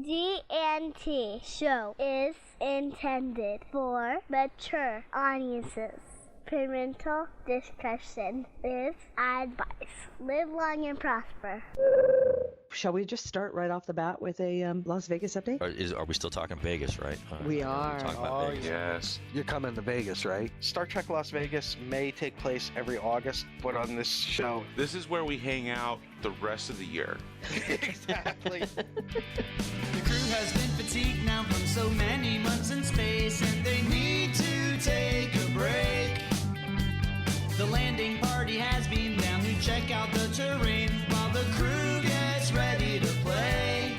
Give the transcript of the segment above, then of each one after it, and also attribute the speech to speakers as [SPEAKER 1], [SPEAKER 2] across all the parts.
[SPEAKER 1] GNT show is intended for mature audiences. Parental discussion is advice. Live long and prosper.
[SPEAKER 2] Shall we just start right off the bat with a Las Vegas update?
[SPEAKER 3] Are we still talking Vegas, right?
[SPEAKER 2] We are.
[SPEAKER 3] Talking about Vegas.
[SPEAKER 4] Yes. You're coming to Vegas, right? Star Trek Las Vegas may take place every August, but on this show...
[SPEAKER 5] This is where we hang out the rest of the year.
[SPEAKER 4] Exactly.
[SPEAKER 6] The crew has been fatigued now from so many months in space, and they need to take a break. The landing party has been down to check out the terrain while the crew gets ready to play.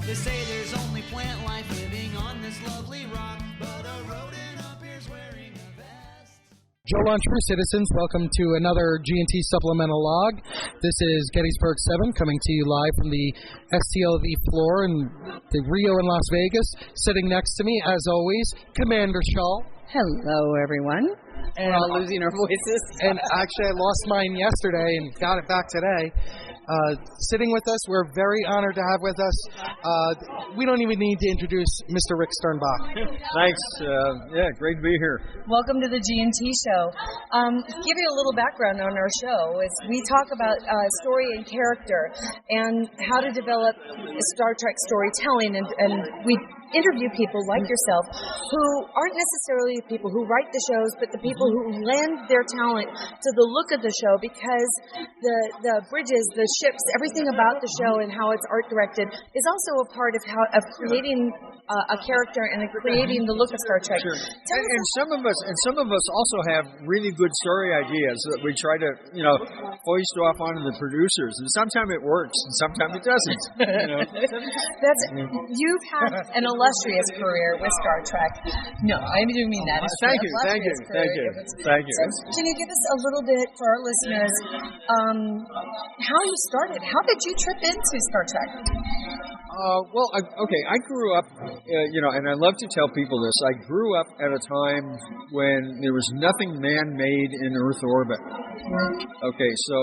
[SPEAKER 6] They say there's only plant life living on this lovely rock, but a rodent up here's wearing a vest.
[SPEAKER 7] Joe Launch for Citizens, welcome to another GNT Supplemental Log. This is Gettysburg 7 coming to you live from the STLV floor in the Rio in Las Vegas. Sitting next to me, as always, Commander Shaw.
[SPEAKER 8] Hello, everyone.
[SPEAKER 7] And
[SPEAKER 8] we're all losing our voices.
[SPEAKER 7] And actually, I lost mine yesterday and got it back today. Sitting with us, we're very honored to have with us. We don't even need to introduce Mr. Rick Sternbach.
[SPEAKER 9] Thanks. Great to be here.
[SPEAKER 8] Welcome to the GNT show. Give you a little background on our show. Is we talk about story and character and how to develop Star Trek storytelling, and we interview people like yourself who aren't necessarily the people who write the shows, but the people who lend their talent to the look of the show, because the bridges, the ships, everything about the show and how it's art directed is also a part of creating a character and creating the look of Star Trek.
[SPEAKER 9] Sure. And some of us also have really good story ideas that we try to foist off onto the producers, and sometimes it works and sometimes it doesn't.
[SPEAKER 8] You've had an illustrious career with Star Trek. No, I do mean that.
[SPEAKER 9] Thank you.
[SPEAKER 8] So, can you give us a little bit for our listeners how you started? How did you trip into Star Trek?
[SPEAKER 9] I grew up, and I love to tell people this. I grew up at a time when there was nothing man-made in Earth orbit. Okay, so,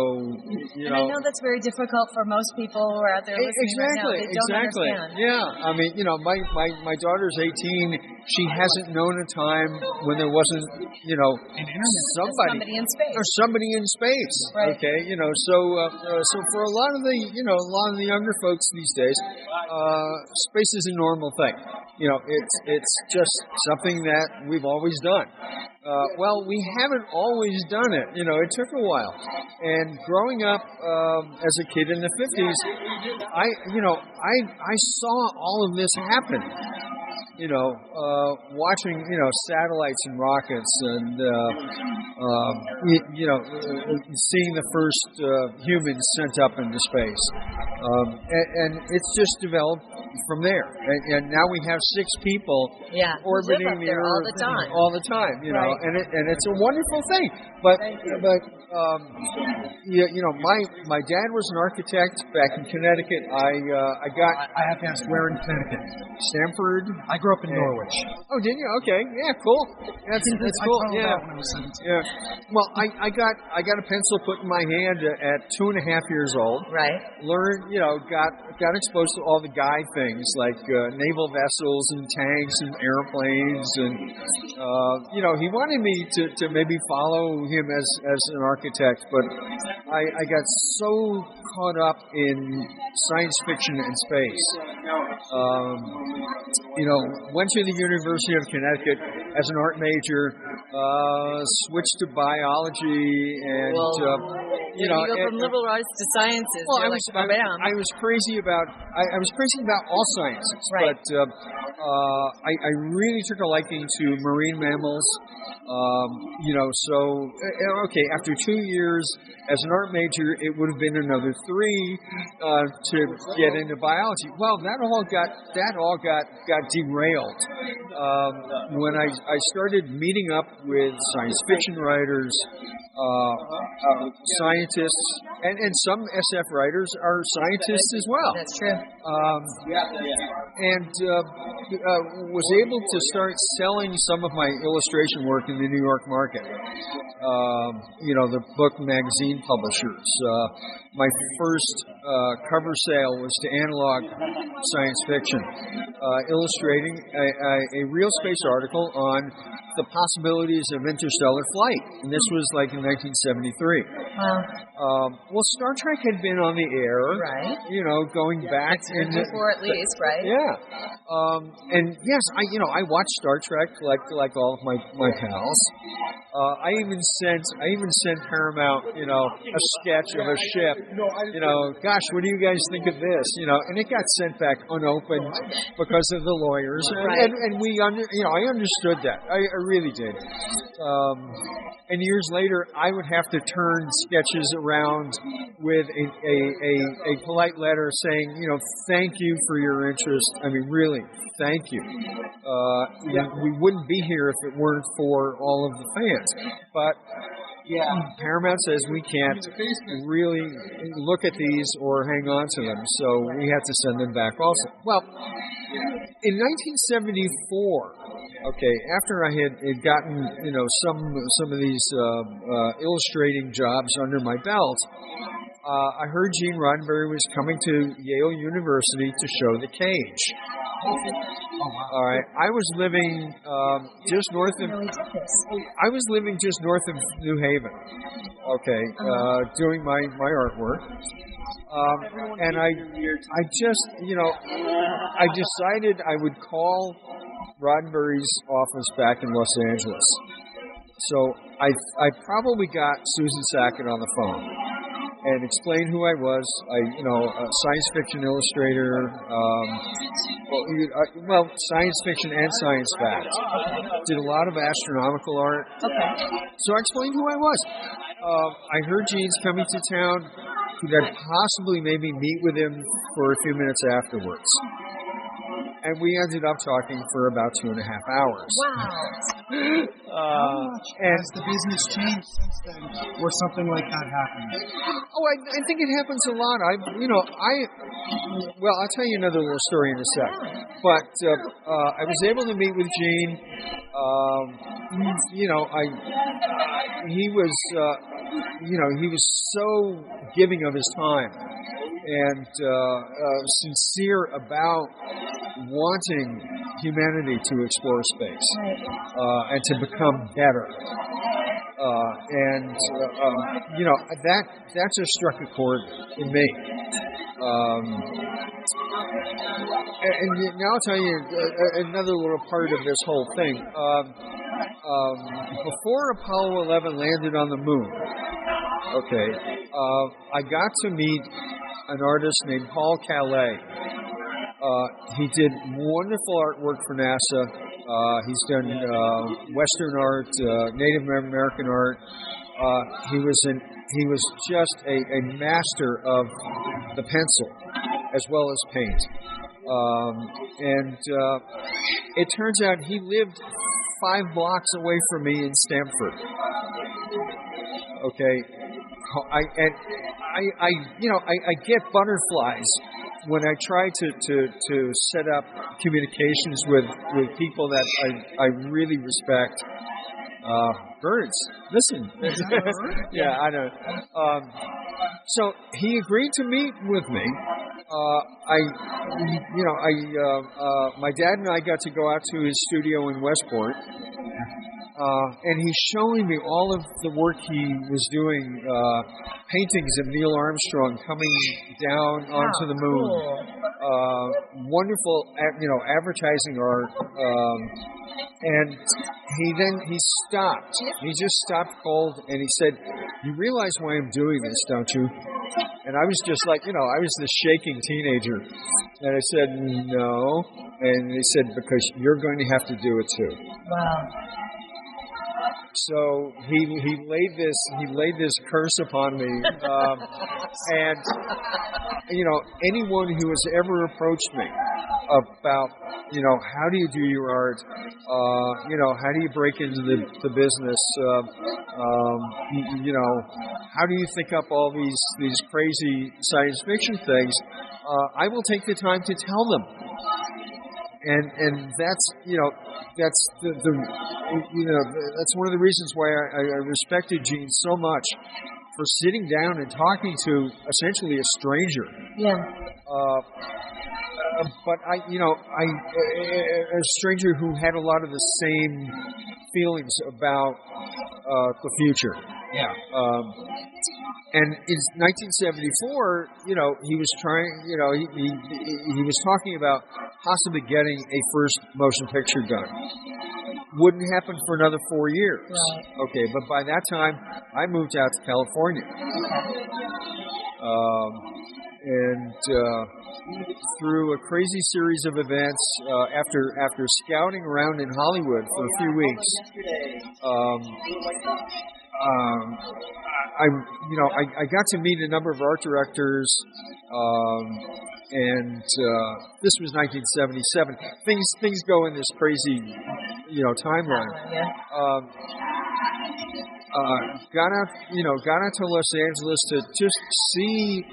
[SPEAKER 8] And I know that's very difficult for most people who are out there listening right now. They don't understand.
[SPEAKER 9] Yeah, I mean, my daughter's 18. She hasn't known a time when there wasn't,
[SPEAKER 8] somebody in space.
[SPEAKER 9] Or somebody in space.
[SPEAKER 8] Right.
[SPEAKER 9] Okay, so for a lot of the younger folks these days, space is a normal thing. It's just something that we've always done. We haven't always done it. It took a while. And growing up as a kid in the 50s, I saw all of this happen. Watching, satellites and rockets and, seeing the first humans sent up into space. And it's just developed from there. And now we have 6 people orbiting the Earth all the time,
[SPEAKER 8] right.
[SPEAKER 9] and it's a wonderful thing. But my dad was an architect back in Connecticut. I have to ask, where in Connecticut? Stamford?
[SPEAKER 7] I grew up in Norwich.
[SPEAKER 9] Oh, did you? Okay, yeah, cool. That's cool. Yeah. Well, I got a pencil put in my hand at 2.5 years old.
[SPEAKER 8] Right.
[SPEAKER 9] Learned, got exposed to all the guy things like naval vessels and tanks and airplanes, and he wanted me to maybe follow him as an architect, but I got so caught up in science fiction and space. Went to the University of Connecticut as an art major, switched to biology, and
[SPEAKER 8] you go from liberal arts to sciences.
[SPEAKER 9] Well, I was crazy about all sciences,
[SPEAKER 8] right.
[SPEAKER 9] But I really took a liking to marine mammals. After 2 years as an art major, it would have been another 3 to get into biology. Well, that all got derailed when I started meeting up with science fiction writers, scientists, and some SF writers are scientists as well.
[SPEAKER 8] That's true.
[SPEAKER 9] And was able to start selling some of my illustration work in the New York market. The book magazine publishers, my first cover sale was to Analog Science Fiction, illustrating a real space article on the possibilities of interstellar flight. And this was like in 1973. Well, Star Trek had been on the air,
[SPEAKER 8] right?
[SPEAKER 9] Going back in
[SPEAKER 8] before at least, right?
[SPEAKER 9] Yeah. And yes, I watched Star Trek like all of my pals. I even sent Paramount, a sketch of a ship. Gosh, what do you guys think of this? And it got sent back unopened because of the lawyers.
[SPEAKER 8] Right.
[SPEAKER 9] And I understood that. I really did. And years later, I would have to turn sketches around with a polite letter saying, thank you for your interest. I mean, really, thank you. We wouldn't be here if it weren't for all of the fans. But Paramount says we can't really look at these or hang on to them, so we had to send them back also. Well, in 1974, after I had gotten some of these illustrating jobs under my belt, I heard Gene Roddenberry was coming to Yale University to show The Cage. All right, I was living just north of. I was living just north of New Haven. Doing my artwork, and I just I decided I would call Roddenberry's office back in Los Angeles. So I probably got Susan Sackett on the phone and explained who I was. A science fiction illustrator, science fiction and science fact. Did a lot of astronomical art. So I explained who I was. I heard Gene's coming to town. Could I possibly maybe meet with him for a few minutes afterwards? And we ended up talking for about 2.5 hours.
[SPEAKER 8] Wow.
[SPEAKER 10] How much has the business changed since then where something like that happens?
[SPEAKER 9] Oh, I think it happens a lot. I'll tell you another little story in a sec. But I was able to meet with Gene. He was so giving of his time and sincere about wanting humanity to explore space and to become better. That just struck a chord in me. And now I'll tell you another little part of this whole thing. Before Apollo 11 landed on the moon, I got to meet an artist named Paul Calais. He did wonderful artwork for NASA. He's done Western art, Native American art. He was just a master of the pencil as well as paint. And it turns out he lived 5 blocks away from me in Stamford. I get butterflies when I try to set up communications with people that I really respect. Birds, listen. Yeah, I know. So he agreed to meet with me. My dad and I got to go out to his studio in Westport. And he's showing me all of the work he was doing, paintings of Neil Armstrong coming down onto the moon. Wonderful, advertising art. And he stopped. He just stopped cold and he said, "You realize why I'm doing this, don't you?" And I was just like, I was this shaking teenager. And I said, "No." And he said, "Because you're going to have to do it too."
[SPEAKER 8] Wow.
[SPEAKER 9] So he laid this curse upon me, and anyone who has ever approached me about how do you do your art, how do you break into the business, how do you think up all these crazy science fiction things, I will take the time to tell them. And that's that's that's one of the reasons why I respected Gene so much for sitting down and talking to essentially a stranger.
[SPEAKER 8] Yeah.
[SPEAKER 9] But a stranger who had a lot of the same feelings about the future.
[SPEAKER 10] Yeah.
[SPEAKER 9] And in 1974, he was trying, he was talking about possibly getting a first motion picture done. Wouldn't happen for another 4 years.
[SPEAKER 8] Right.
[SPEAKER 9] Okay, but by that time, I moved out to California. And through a crazy series of events, after scouting around in Hollywood for a few weeks, I got to meet a number of art directors, and this was 1977. Things go in this crazy, timeline. Got out to Los Angeles to just see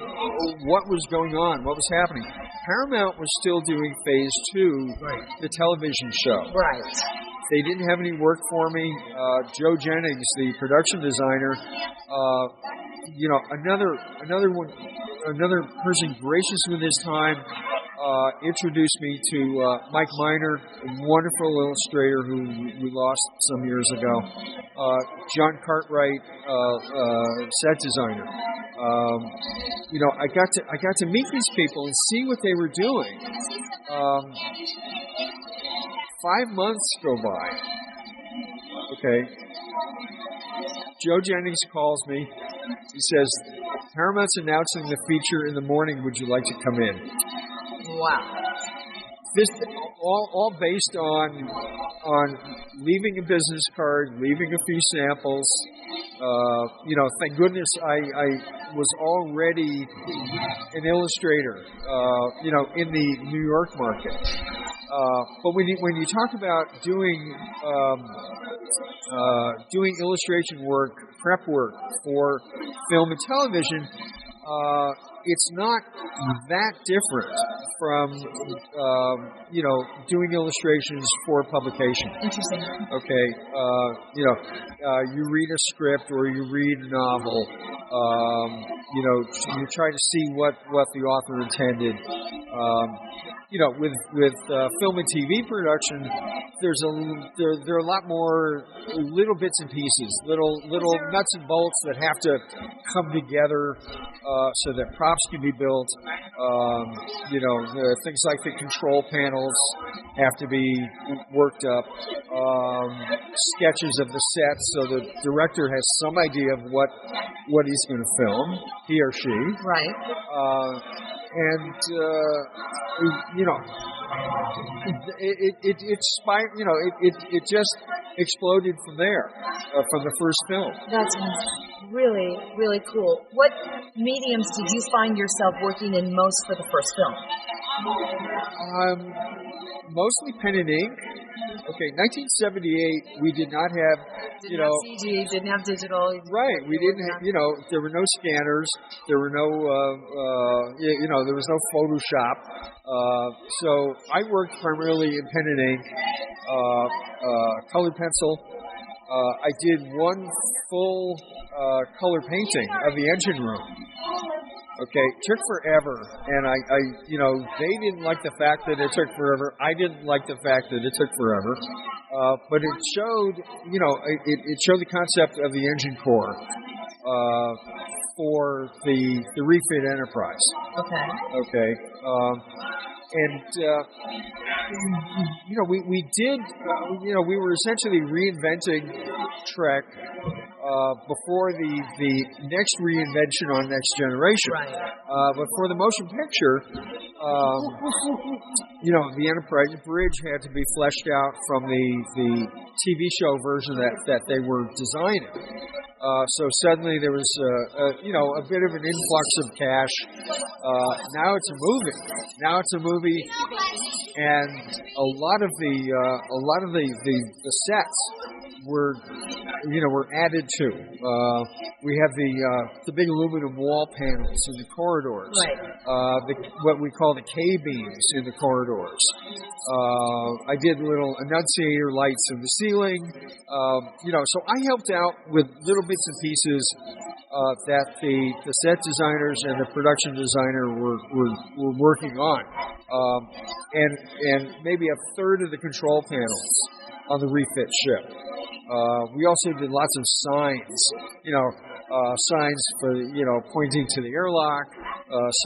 [SPEAKER 9] what was going on, what was happening. Paramount was still doing Phase 2, the television show.
[SPEAKER 8] Right.
[SPEAKER 9] They didn't have any work for me. Joe Jennings, the production designer, another person gracious with his time, introduced me to Mike Miner, a wonderful illustrator who we lost some years ago. John Cartwright, set designer. I got to meet these people and see what they were doing. 5 months go by. Okay. Joe Jennings calls me. He says, Paramount's announcing the feature in the morning. Would you like to come in?
[SPEAKER 8] Wow.
[SPEAKER 9] This all based on leaving a business card, leaving a few samples. Thank goodness I was already an illustrator, in the New York market. But when you talk about doing illustration work, prep work for film and television, it's not that different from doing illustrations for publication.
[SPEAKER 8] Interesting.
[SPEAKER 9] Okay, you read a script or you read a novel. You try to see what the author intended. With film and TV production, there are a lot more little bits and pieces, little nuts and bolts that have to come together so that props can be built. Things like the control panels have to be worked up. Sketches of the sets, so the director has some idea of what he's going to film, he or she.
[SPEAKER 8] Right.
[SPEAKER 9] It just exploded from there, from the first film.
[SPEAKER 8] That's really, really cool. What mediums did you find yourself working in most for the first film?
[SPEAKER 9] Mostly pen and ink. Okay, 1978, we did not have,
[SPEAKER 8] didn't have CG, didn't have digital.
[SPEAKER 9] Right, we didn't have, there were no scanners, there were no, there was no Photoshop. So I worked primarily in pen and ink, colored pencil. I did one full color painting of the engine room. Okay, it took forever, and they didn't like the fact that it took forever. I didn't like the fact that it took forever, but it showed, it showed the concept of the engine core for the refit Enterprise. Okay. We did, we were essentially reinventing Trek before the next reinvention on Next Generation.
[SPEAKER 8] Right.
[SPEAKER 9] But for the motion picture, the Enterprise bridge had to be fleshed out from the TV show version that they were designing. So suddenly there was a bit of an influx of cash. Now it's a movie, and a lot of the sets were added to. We have the big aluminum wall panels in the corridors.
[SPEAKER 8] Right.
[SPEAKER 9] What we call the K-beams in the corridors. I did little annunciator lights in the ceiling. So I helped out with little bits and pieces that the set designers and the production designer were working on, and maybe a third of the control panels on the refit ship. We also did lots of signs, signs for pointing to the airlock,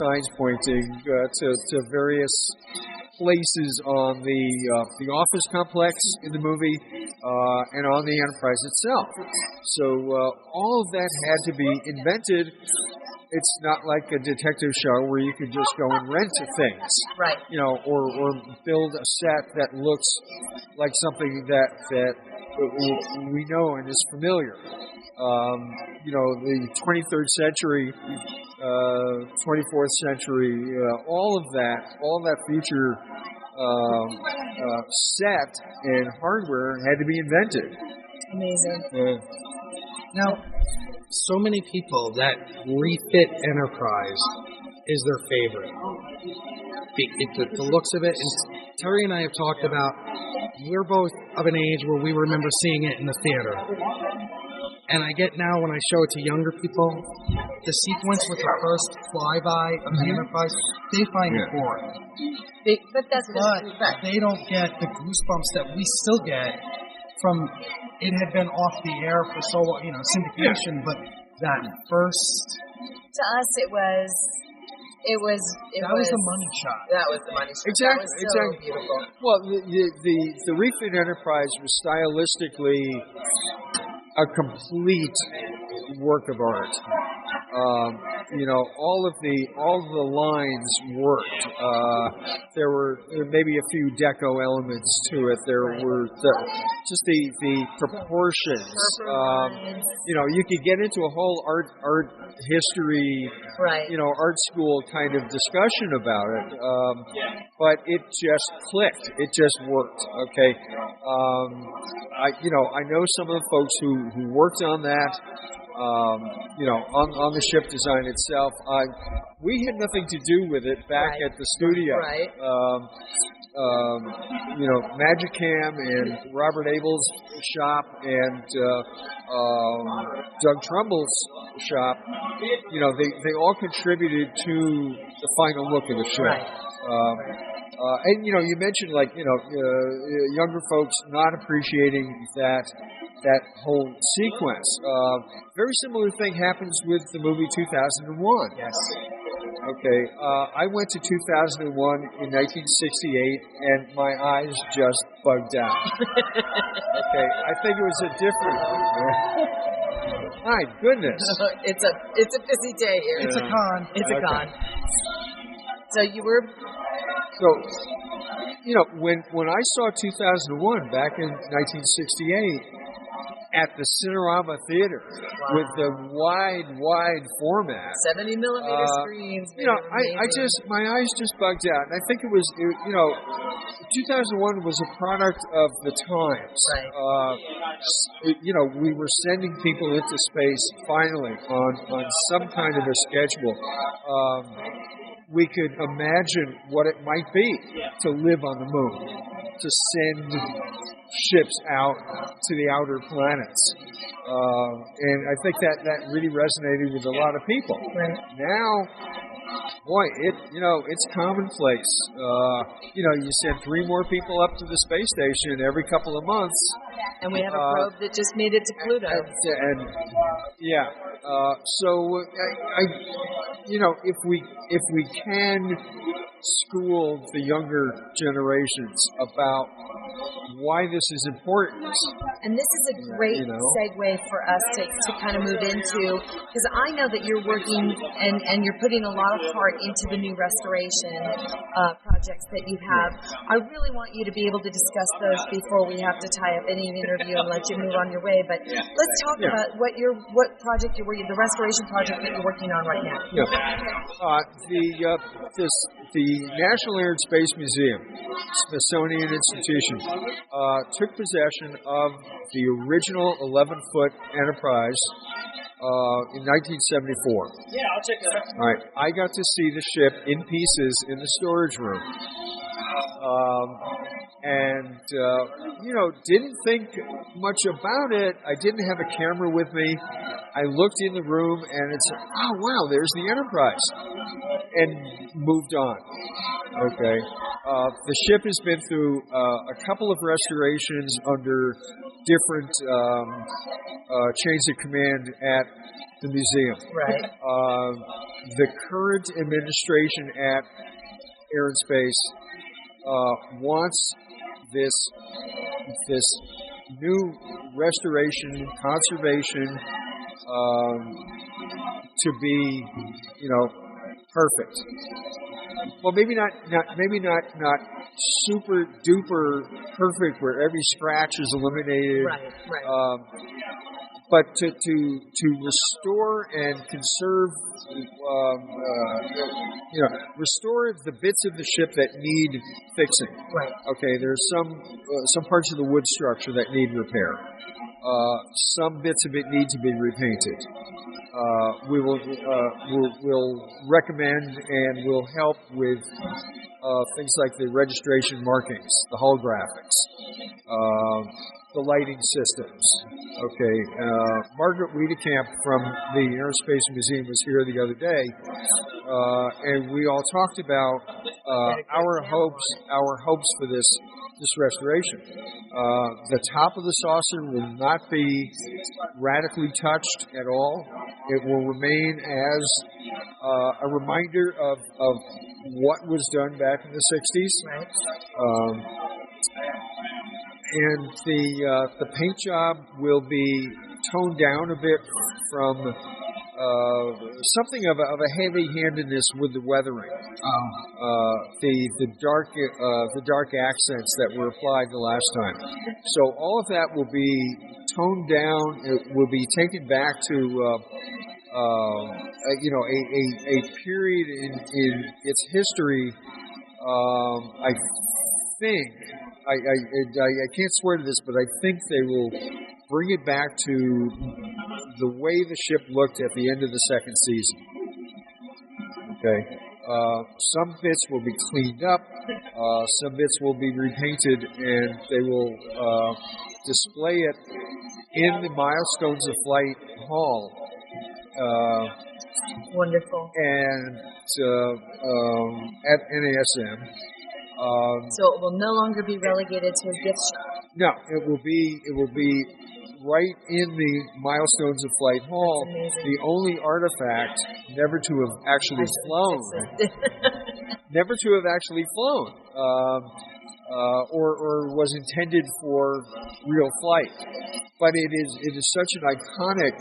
[SPEAKER 9] signs pointing to various places on the office complex in the movie and on the Enterprise itself. So all of that had to be invented. It's not like a detective show where you could just go and rent things,
[SPEAKER 8] right?
[SPEAKER 9] Or build a set that looks like something that we know and is familiar. The 23rd century, 24th century, all of that future set and hardware had to be invented.
[SPEAKER 8] Amazing.
[SPEAKER 7] Now, so many people that refit Enterprise is their favorite. The looks of it, and Terry and I have talked about, we're both of an age where we remember seeing it in the theater. And I get now when I show it to younger people, the sequence with the first flyby of the Enterprise, they find it boring.
[SPEAKER 8] But
[SPEAKER 10] they don't get the goosebumps that we still get from it had been off the air for so long, syndication, but that first...
[SPEAKER 8] To us, it was
[SPEAKER 10] the money shot.
[SPEAKER 8] That was the money shot.
[SPEAKER 9] Exactly.
[SPEAKER 8] That was so beautiful.
[SPEAKER 9] Well, the refit Enterprise was stylistically a complete work of art. All of the lines worked. There were maybe a few deco elements to it. There were just the proportions. You could get into a whole art history, art school kind of discussion about it. But it just clicked. It just worked. Okay. I know some of the folks who worked on that. On the ship design itself, we had nothing to do with it back at the studio.
[SPEAKER 8] Right.
[SPEAKER 9] Magicam and Robert Abel's shop and Doug Trumbull's shop, they all contributed to the final look of the show.
[SPEAKER 8] Right.
[SPEAKER 9] And you mentioned younger folks not appreciating that whole sequence. Very similar thing happens with the movie 2001.
[SPEAKER 10] Yes.
[SPEAKER 9] Okay, I went to 2001 in 1968, and my eyes just bugged out. Okay, I think it was a different. My goodness.
[SPEAKER 8] It's a busy day here.
[SPEAKER 10] It's a con.
[SPEAKER 8] It's a con. So you were.
[SPEAKER 9] So, when I saw 2001 back in 1968 at the Cinerama Theater with the wide format,
[SPEAKER 8] 70 millimeter screens.
[SPEAKER 9] My eyes just bugged out, and I think it was, 2001 was a product of the times.
[SPEAKER 8] Right.
[SPEAKER 9] We were sending people into space finally on some kind of a schedule. We could imagine what it might be to live on the moon, to send ships out to the outer planets. And I think that really resonated with a lot of people.
[SPEAKER 8] Right.
[SPEAKER 9] Now, boy, it's commonplace. You send 3 more people up to the space station every couple of months.
[SPEAKER 8] And we have a probe that just made it to Pluto.
[SPEAKER 9] So if we can school the younger generations about why this is important.
[SPEAKER 8] And this is a great segue for us to kind of move into, because I know that you're working and you're putting a lot of heart into the new restoration projects that you have. I really want you to be able to discuss those before we have to tie up any interview and let you move on your way. But let's talk about what project you're working, the restoration project that you're working on right now.
[SPEAKER 9] The National Air and Space Museum, Smithsonian Institution, took possession of the original 11-foot Enterprise in 1974.
[SPEAKER 8] Yeah, I'll check that out.
[SPEAKER 9] All right, I got to see the ship in pieces in the storage room. And didn't think much about it. I didn't have a camera with me. I looked in the room and it's, oh wow, there's the Enterprise, and moved on. Okay. The ship has been through a couple of restorations under different chains of command at the museum.
[SPEAKER 8] Right.
[SPEAKER 9] The current administration at Air and Space wants this new restoration, conservation to be, perfect. Well, maybe not super duper perfect where every scratch is eliminated.
[SPEAKER 8] Right.
[SPEAKER 9] But to restore and conserve, restore the bits of the ship that need fixing.
[SPEAKER 8] Right.
[SPEAKER 9] Okay, there's some parts of the wood structure that need repair. Some bits of it need to be repainted. We'll recommend and will help with things like the registration markings, the hull graphics, the lighting systems. Okay, Margaret Wiedekamp from the Aerospace Museum was here the other day, and we all talked about our hopes for this restoration. The top of the saucer will not be radically touched at all. It will remain as a reminder of what was done back in the 60s.
[SPEAKER 8] Right.
[SPEAKER 9] And the paint job will be toned down a bit from something of a heavy-handedness with the weathering. The dark accents that were applied the last time. So all of that will be toned down. It will be taken back to a period in its history. I think. I can't swear to this, but I think they will bring it back to the way the ship looked at the end of the second season. Okay. Some bits will be cleaned up. Some bits will be repainted, and they will display it in the Milestones of Flight Hall.
[SPEAKER 8] Wonderful.
[SPEAKER 9] And at NASM.
[SPEAKER 8] So it will no longer be relegated to a gift shop.
[SPEAKER 9] No, it will be right in the Milestones of Flight Hall. The only artifact never to have actually flown, or was intended for real flight. But it is such an iconic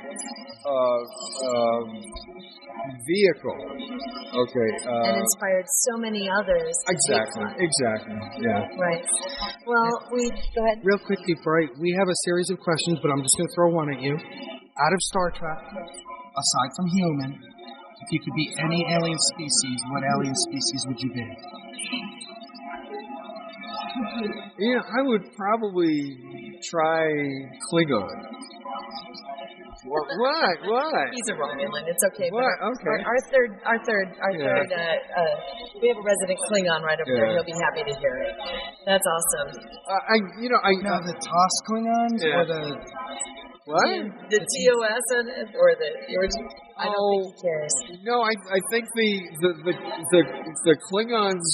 [SPEAKER 9] vehicle. Okay.
[SPEAKER 8] And inspired so many others.
[SPEAKER 9] Exactly. Yeah.
[SPEAKER 8] Right. Well, go ahead.
[SPEAKER 10] Real quickly, Bright, we have a series of questions, but I'm just going to throw one at you. Out of Star Trek, aside from human, if you could be any alien species, what alien species would you be?
[SPEAKER 9] Yeah, I would probably try Klingon. What?
[SPEAKER 8] He's a Romulan. It's okay.
[SPEAKER 9] What? Okay.
[SPEAKER 8] Our third. We have a resident Klingon right over there. He'll be happy to hear it. That's awesome.
[SPEAKER 10] The TOS Klingons or the
[SPEAKER 9] what?
[SPEAKER 8] The TOS or the original. I don't think he cares.
[SPEAKER 9] No, I think the Klingons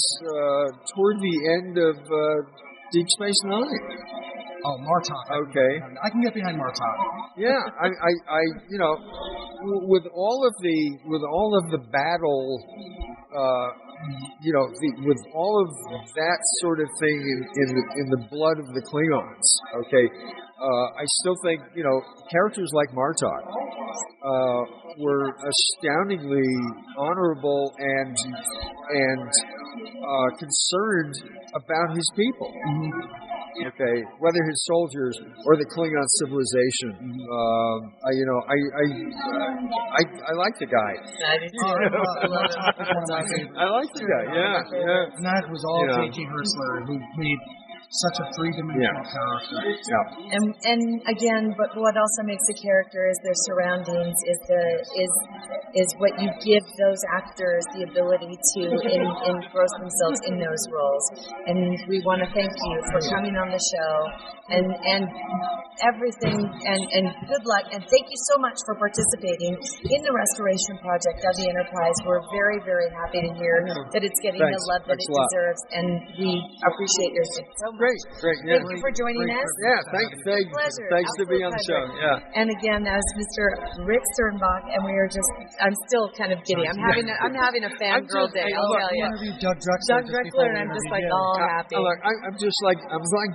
[SPEAKER 9] toward the end of Deep Space Nine.
[SPEAKER 10] Oh, Martok.
[SPEAKER 9] Okay.
[SPEAKER 10] I can get behind Martok.
[SPEAKER 9] Yeah, I with all of the battle, with all of that sort of thing in the blood of the Klingons. Okay, I still think characters like Martok were astoundingly honorable and concerned about his people. Mm-hmm. Okay, whether his soldiers or the Klingon civilization, I like the guy.
[SPEAKER 8] I do too.
[SPEAKER 9] I like the guy. Yeah.
[SPEAKER 10] And that was all J.G. Hertzler, who made such a three-dimensional character.
[SPEAKER 9] Yeah.
[SPEAKER 8] And again, but what also makes a character is their surroundings, is what you give those actors the ability to engross themselves in those roles. And we want to thank you for coming on the show and everything, and good luck, and thank you so much for participating in the restoration project of the Enterprise. We're very, very happy to hear that it's getting the love that it deserves, and we appreciate your support so much.
[SPEAKER 9] Great. Yeah.
[SPEAKER 8] Thank you for joining us.
[SPEAKER 9] Yeah, thanks to be on the show. Yeah.
[SPEAKER 8] And again, that was Mr. Rick Sternbach, and I'm still kind of giddy. I'm having a fangirl day, I'll tell you.
[SPEAKER 10] Doug Drexler,
[SPEAKER 8] and I'm just like all happy.
[SPEAKER 9] Look, I'm like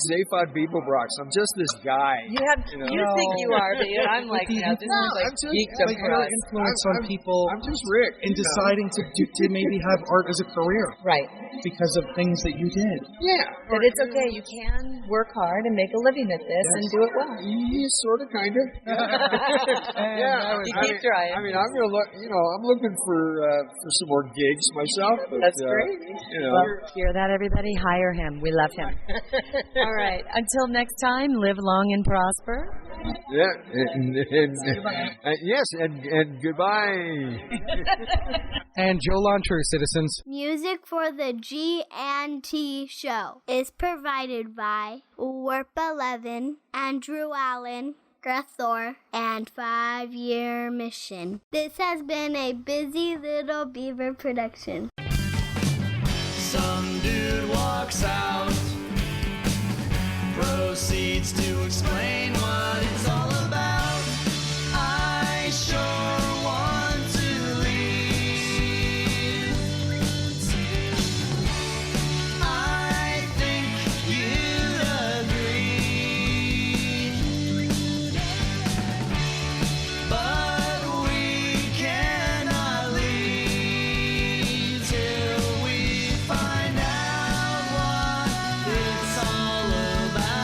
[SPEAKER 9] Zaphod Beeblebrox. I'm just this guy.
[SPEAKER 8] You think you are, but I'm like, this is like geekdom for
[SPEAKER 10] your
[SPEAKER 8] us.
[SPEAKER 10] influence on people.
[SPEAKER 9] I'm just Rick.
[SPEAKER 10] In deciding to maybe have art as a career.
[SPEAKER 8] Right.
[SPEAKER 10] Because of things that you did.
[SPEAKER 9] Yeah.
[SPEAKER 8] But it's okay. You can work hard and make a living at this and do it well.
[SPEAKER 9] Yeah, sort of, kind of. Yeah.
[SPEAKER 8] You keep trying.
[SPEAKER 9] I mean, I'm gonna look. I'm looking for some more gigs myself. But,
[SPEAKER 8] that's great. Well, hear that, everybody? Hire him. We love him. All right. Until next time, live long and prosper.
[SPEAKER 9] Yeah. Yes, and goodbye.
[SPEAKER 7] And Joe Lontrue, citizens.
[SPEAKER 1] Music for the G&T show is provided by Warp 11, Andrew Allen, Grethor, and 5 Year Mission. This has been a Busy Little Beaver production.
[SPEAKER 6] Some dude walks out, proceeds to explain what it's all about. I sure want to leave. I think you'd agree, but we cannot leave till we find out what it's all about.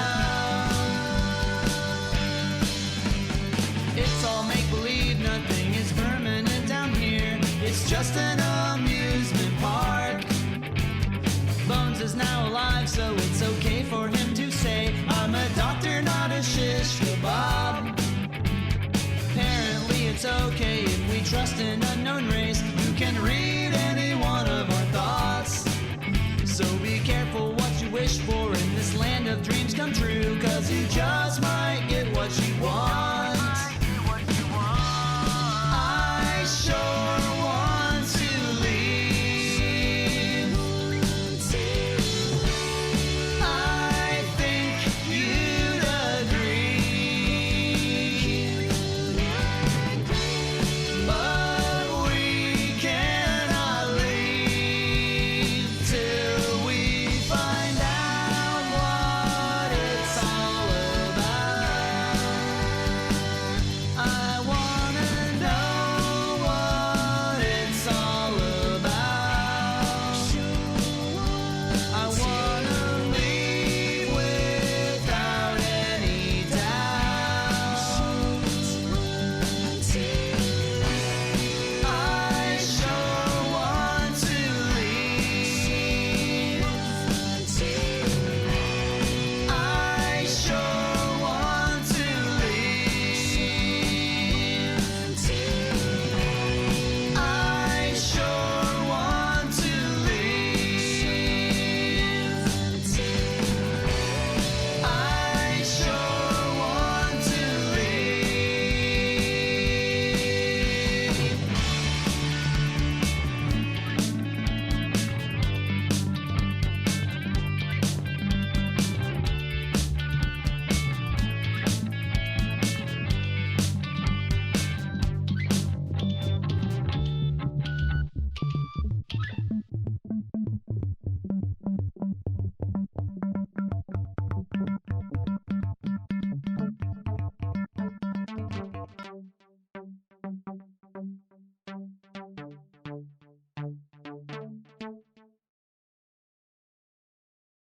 [SPEAKER 6] It's all make-believe, nothing is permanent down here. It's just an amusement park. Bones is now alive, so it's okay for him to say, I'm a doctor, not a shish kebab. Apparently it's okay if we trust an unknown race who can read any one of our thoughts. So be careful what you wish for.